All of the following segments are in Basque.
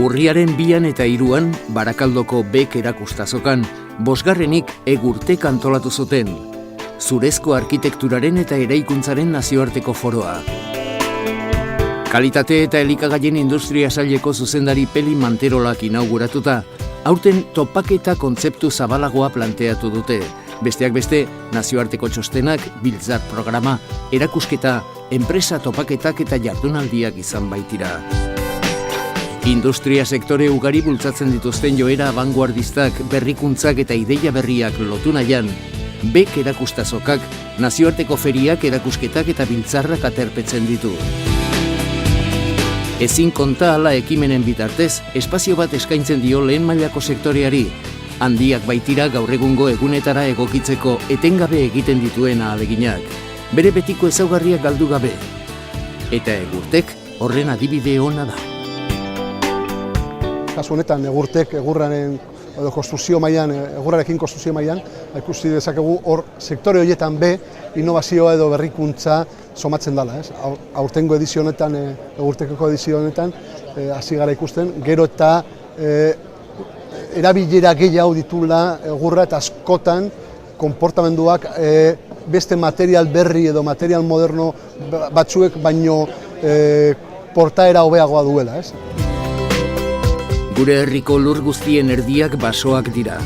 Urriaren 2 eta 3 Barakaldoko Bek erakustazokan, 5. Egurtek antolatu zuten. Zurezko arkitekturaren eta eraikuntzaren nazioarteko foroa. Kalitate eta elikagaien industria saileko zuzendari Peli Manterolak inauguratuta, aurten topaketa kontzeptu zabalagoa planteatu dute. Besteak beste, nazioarteko txostenak, biltzar programa, erakusketa, enpresa topaketak eta jardunaldiak izan baitira. Industria sektore ugari bultzatzen dituzten joera abanguardistak, berrikuntzak eta ideia berriak lotu nahian, Bek erakustazokak, nazioarteko feriak, erakusketak eta biltzarrak aterpetzen ditu. Ezin konta ala ekimenen bitartez, espazio bat eskaintzen dio lehen mailako sektoreari, handiak baitira gaur egungo egunetara egokitzeko etengabe egiten dituen ahaleginak, bere betiko ezaugarriak galdu gabe. Eta Egurtek horren adibide ona da. Kasu honetan Egurtek egurrarekin konstruzio mailan ikusi dezakegu hor sektore horietan innovazioa edo berrikuntza somatzen dela, aurtengo edizio honetan, Egurtekeko edizio honetan hasi gara ikusten, gero eta erabilera gehiago ditula egurra eta askotan konportamenduak beste material berri edo material moderno batzuek baino portaera hobeagoa duela. Gure herriko lur guztien erdiak basoak dira.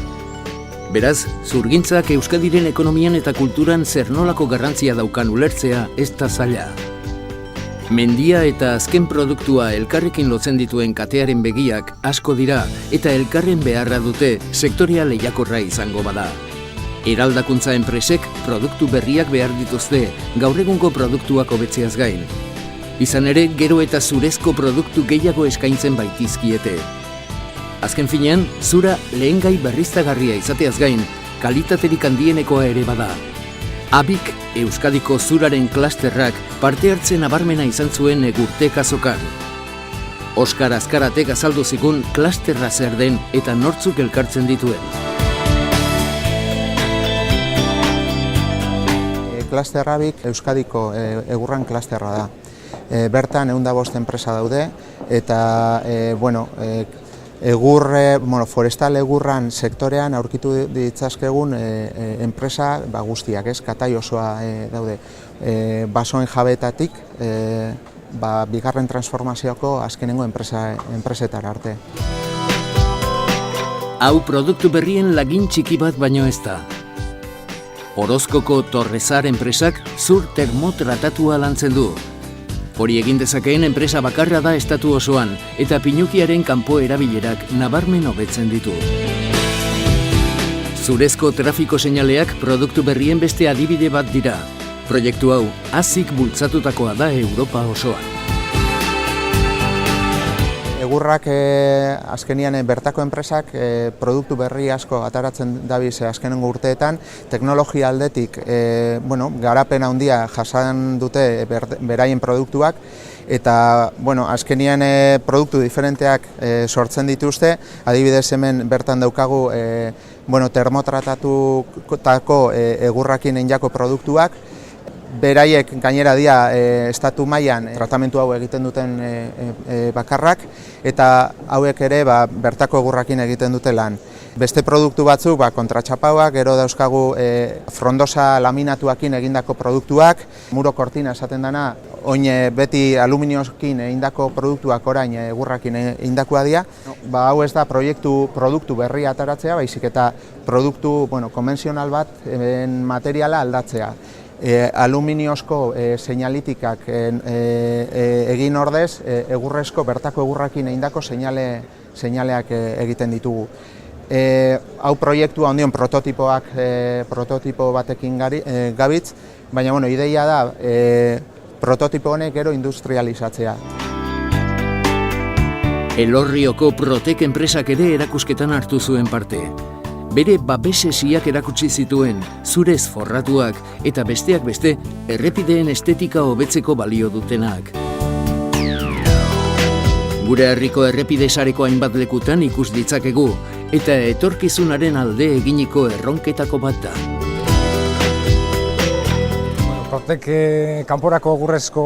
Beraz, zurgintzak Euskadiren ekonomian eta kulturan zer nolako garrantzia daukan ulertzea ez da zaila. Mendia eta azken produktua elkarrekin lotzen dituen katearen begiak asko dira eta elkarren beharra dute sektorea lehiakorra izango bada. Eraldakuntza enpresek produktu berriak behar dituzte gaur egungo produktuak hobetzeaz gain. Izan ere, gero eta zurezko produktu gehiago eskaintzen baitizkiete. Azken finean, zura lehengai berriztagarria izateaz gain, kalitaterik handienekoa ere bada. Abik, Euskadiko zuraren klasterrak parte hartzen nabarmena izan zuen Egurtek azokan. Oskar Azkaratek azaldu zigun klasterra zer den eta nortzuk elkartzen dituen. Klaster Abik Euskadiko egurran klasterra da. Bertan 105 enpresa daude eta forestal egurran sektorean aurkitu ditzazkegun enpresa guztiak, katai osoa daude. Basoen jabetatik, bigarren transformazioko azkenengo enpresetara arte. Hau produktu berrien lagin txiki bat baino ez da. Orozkoko Torrezar enpresak zur termotratatua lantzen du. Hori egin dezakeen enpresa bakarra da estatu osoan, eta pinukiaren kanpo erabilerak nabarmen hobetzen ditu. Zurezko trafiko seinaleak produktu berrien beste adibide bat dira. Proiektu hau, ASIK bultzatutakoa da Europa osoan. Egurrak azkenian bertako enpresak produktu berri asko ataratzen dabiz azkenengo urteetan, teknologia aldetik garapen handia jasan dute beraien produktuak eta azkenian produktu diferenteak sortzen dituzte, adibidez hemen bertan daukagu termotratatutako egurrakin egindako produktuak. Beraiek gainera dira estatu mailan tratamentu hau egiten duten bakarrak eta hauek ere bertako egurrakin egiten dute lan. Beste produktu batzuk kontratxapauak, gero dauzkagu frondosa laminatuakin egindako produktuak, muro kortina esaten dena, oin beti aluminiokin egindako produktuak orain egurrakin egindakoa dira. Hau ez da produktu berri ataratzea, baizik eta produktu konbentzional bat materiala aldatzea. Aluminiozko seinalitikak egin ordez, egurrezko bertako egurrakin egindako seinaleak egiten ditugu. Hau proiektua ondion prototipo batekin gabitz, baina ideia da prototipo honek gero industrializatzea. Elorrioko Protek enpresak ere erakusketan hartu zuen parte. Bere babesesiak erakutsi zituen, zurez forratuak eta besteak beste errepideen estetika hobetzeko balio dutenak. Gure herriko errepide sareko hainbat lekutan ikus ditzakegu eta etorkizunaren alde eginiko erronketako bat da. Protek kanporako egurrezko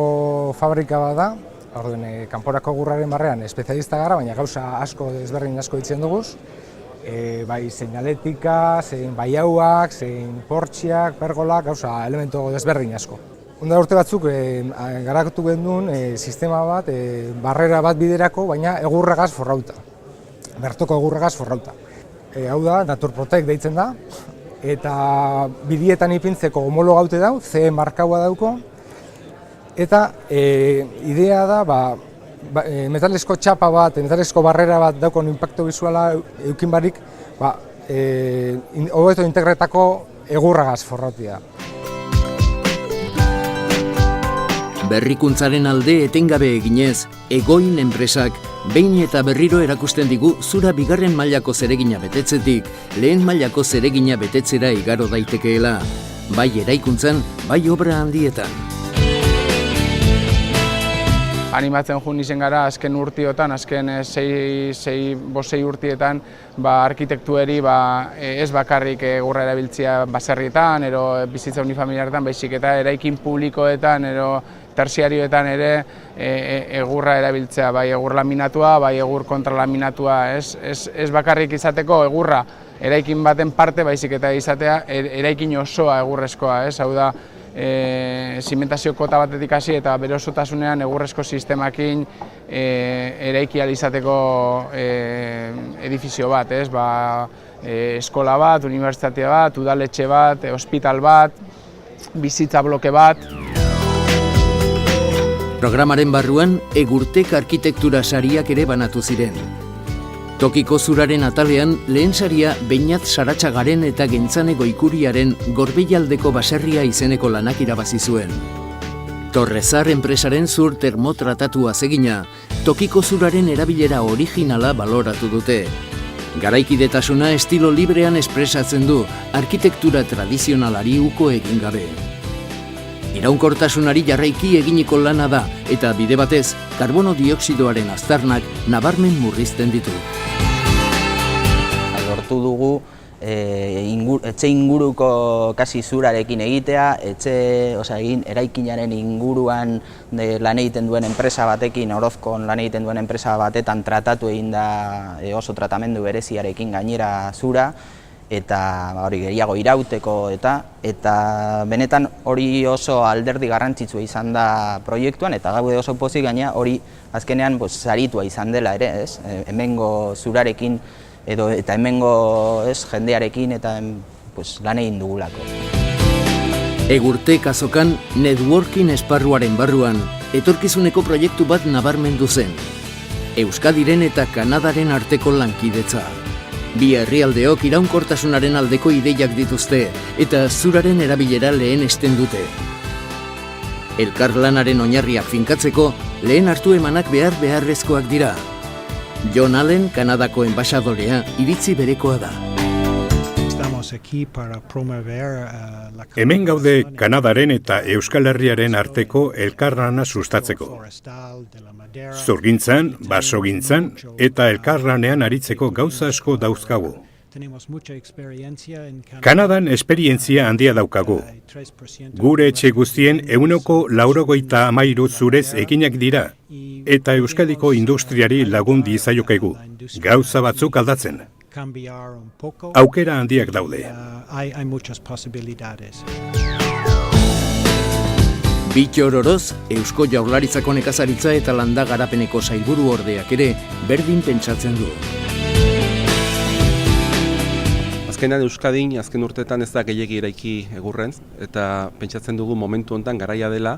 fabrika bat da, Orduen, kanporako egurraren barrean espezialista gara, baina gauza asko desberdin asko ditzen duguz. Bai seinaletika, zein baiauak, zein portxiak, pergolak, gauza elementu desberdin asko. Onda urte batzuk garatu genuen sistema bat, barrera bat biderako, baina egurragaz forrauta. Bertoko egurragaz forrauta. Hau da, Naturprotect deitzen da, eta bidietan ipintzeko homologaute dau, CE markaua dauko, eta idea da, metalesko txapa bat, metalesko barrera bat daukon inpaktu bizuala eukin barik, hobeto integretako egurragaz forrautia. Berrikuntzaren alde etengabe eginez, Egoin enpresak behin eta berriro erakusten digu zura bigarren mailako zeregina betetzetik, lehen mailako zeregina betetzera igaro daitekeela, bai eraikuntzan, bai obra handietan. Animatzen joan izen gara azken urtiotan, azken 6 urtietan arkitektueri ez bakarrik egurra erabiltzea baserrietan, ero bizitza unifamiliartan, baizik eta eraikin publikoetan, ero terziarioetan ere egurra erabiltzea, bai egur laminatua, bai egur kontralaminatua, ez bakarrik izateko egurra eraikin baten parte, baizik eta izatea eraikin osoa egurrezkoa, hau da, zimentazio kota batetik hasi eta bere osotasunean egurrezko sistemakin eraiki ahal izateko edifizio bat, eskola bat, unibertsitatea bat, udaletxe bat, ospital bat, bizitza bloke bat. Programaren barruan, Egurtek arkitektura sariak ere banatu ziren. Tokiko zuraren atalean, lehen saria Beñat Saratxagaren eta Gentzane Goikuriaren Gorbeialdeko baserria izeneko lanak irabazi zuen. Torrezar enpresaren zur termotratatua zegina, tokiko zuraren erabilera originala baloratu dute. Garaikidetasuna estilo librean espresatzen du, arkitektura tradizionalari uko egin gabe. Iraunkortasunari jarraiki eginiko lana da, eta bide batez, karbono dioxidoaren aztarnak nabarmen murrizten ditu. Lortu dugu etxe inguruko kasi zurarekin egitea, eraikinaren inguruan lan egiten duen enpresa batekin, Orozkon lan egiten duen enpresa batetan tratatu egin da oso tratamendu bereziarekin gainera zura, eta hori gehiago irauteko eta benetan hori oso alderdi garrantzitsua izan da proiektuan, eta gaude oso pozik gaina hori azkenean saritua izan dela ere, hemengo zurarekin eta hemengo jendearekin eta lan egin dugulako. Egurtek azokan networking esparruaren barruan etorkizuneko proiektu bat nabarmendu zen. Euskadiren eta Kanadaren arteko lankidetza. Bi herrialdeok iraunkortasunaren aldeko ideiak dituzte eta zuraren erabilera lehenesten dute. Elkarlanaren oinarriak finkatzeko lehen hartu emanak beharrezkoak dira. John Allen, Kanadako enbaxadorea, iritzi berekoa da. Hemen gaude Kanadaren eta Euskal Herriaren arteko elkarlana sustatzeko. Zurgintzan, basogintzan eta elkarlanean aritzeko gauza asko dauzkagu. Kanadan esperientzia handia daukagu. Gure etxe guztien 93% zurez eginak dira, eta Euskadiko industriari lagun dizaiokegu, gauza batzuk aldatzen. Aukera handiak daude. Bittor Oroz, Eusko Jaurlaritzako nekazaritza eta landa garapeneko sailburu ordeak ere berdin pentsatzen du. Azkenean Euskadin, azken urteetan ez da gehiegi eraiki egurren, eta pentsatzen dugu momentu honetan garaia dela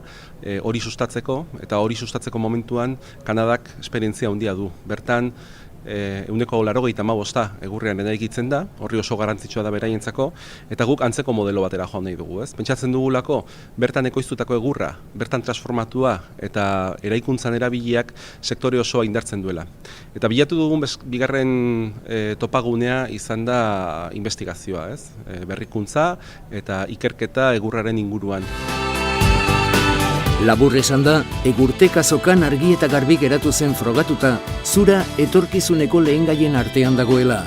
hori sustatzeko, eta hori sustatzeko momentuan Kanadak esperientzia handia du. Bertan, 95% egurrean eraikitzen da, horri oso garrantzitsua da beraientzako, eta guk antzeko modelo batera joan nahi dugu. Pentsatzen dugulako, bertan ekoiztutako egurra, bertan transformatua eta eraikuntzan erabiliak sektore osoa indartzen duela. Eta bilatu dugun bigarren topagunea izan da investigazioa, berrikuntza eta ikerketa egurraren inguruan. Labur esan da, Egurtek azokan argi eta garbi geratu zen frogatuta, zura etorkizuneko lehengaien artean dagoela.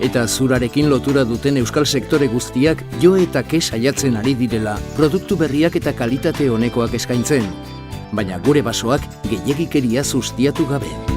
Eta zurarekin lotura duten euskal sektore guztiak jo eta ke saiatzen ari direla, produktu berriak eta kalitate honekoak eskaintzen. baina gure basoak gehiegikeria sustiatu gabe.